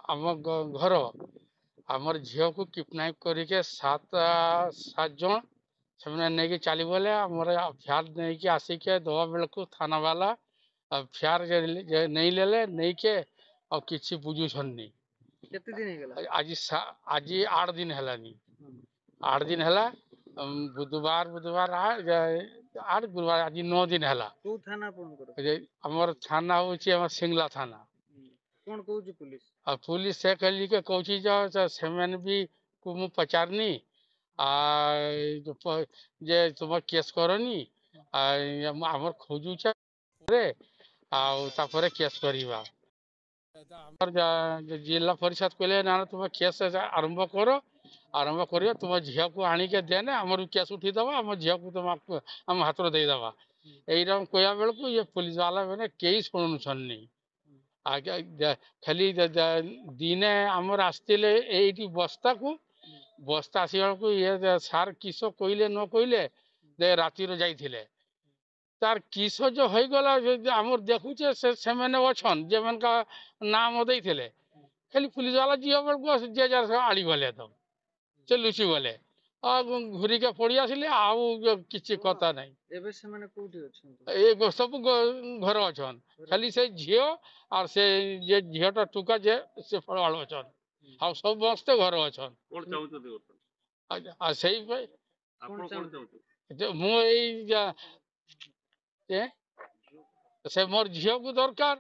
ଆମ ଘର ଆମର ଝିଅକୁ କିଡନାପ କରିକି ସାତ ଜଣ ସେମାନେ ନେଇକି ଚାଲିଗଲେ। ଆମର ଫ୍ୟାର ନେଇକି ଆସିକି ଦବା ବେଳକୁ ଥାନା ବାଲା ଫ୍ୟାର ନେଇକି ଆଉ କିଛି ବୁଝୁଛନ୍ତି। କେତେ ଦିନ ହେଇଗଲା? ଆଜି 8 ଦିନ ହେଲାନି। 8 ଦିନ ହେଲା। ବୁଧବାର ଆଠ ଗୁରୁବାର ଆଜି 9 ଦିନ ହେଲା। କୋଉ ଥାନା ଆପଣଙ୍କର? ଆମର ଥାନା ହଉଛି ଆମର ସିଙ୍ଗଲା ଥାନା। କଣ କହୁଛି ପୁଲିସ? ଆଉ ପୁଲିସ ସେ କହିଲି କି କହୁଛି ଯେ ସେମାନେ ବି ମୁଁ ପଚାରିନି ଯେ ତୁମ କେସ୍ କରନି ଆମର ଖୋଜୁଛ ଆଉ ତାପରେ କେସ୍ କରିବା। ଆମର ଜିଲ୍ଲା ପରିଷଦ କହିଲେ ନା ତୁମେ କେସ୍ ଆରମ୍ଭ କର। ଆରମ୍ଭ କରିବା ତୁମ ଝିଅକୁ ଆଣିକି ଦେନେ ଆମର କେସ୍ ଉଠିଦବା ଆମ ଝିଅକୁ ଆମ ହାତରେ ଦେଇଦବା। ଏଇରକମ କହିବା ବେଳକୁ ଇଏ ପୁଲିସ ବାଲା ମାନେ କେହି ଶୁଣୁଛନ୍ତି। ଆଜ୍ଞା ଖାଲି ଦିନେ ଆମର ଆସିଥିଲେ ଏଇଠି ବସ୍ତା ଆସିବା ବେଳକୁ ଇଏ ସାର୍ କିସ କହିଲେ ନ କହିଲେ ରାତିରେ ଯାଇଥିଲେ। ତାର କିସ ଯୋଉ ହେଇଗଲା ଆମର ଦେଖୁଛେ ସେମାନେ ଅଛନ୍ ଯେମାନଙ୍କ ନାମ ଦେଇଥିଲେ। ଖାଲି ପୁଲିସ ବାଲା ଯିବା ବେଳକୁ ଯିଏ ଯାହା ଆଳି ଗଲେ ତ ସେ ଲୁଚି ଗଲେ ଘୁରିକି ପଡି ଆସିଲେ ଆଉ କିଛି କଥା ନାହିଁ। ଏବେ ସେମାନେ କୋଉଠି ଅଛନ୍ତି? ଏ ସବୁ ଘର ଅଛନ୍। ଖାଲି ସେ ଝିଅ ଆଉ ସେ ଯେ ଝିଅଟା ଟୁକା ଯେ ସେ ଫଳ ଅଛନ୍। ଆଉ ସବୁ ସମସ୍ତେ ଘର ଅଛନ୍। ଆଉ ସେଇପାଇଁ ମୁଁ ଏଇ ସେ ମୋର ଝିଅକୁ ଦରକାର।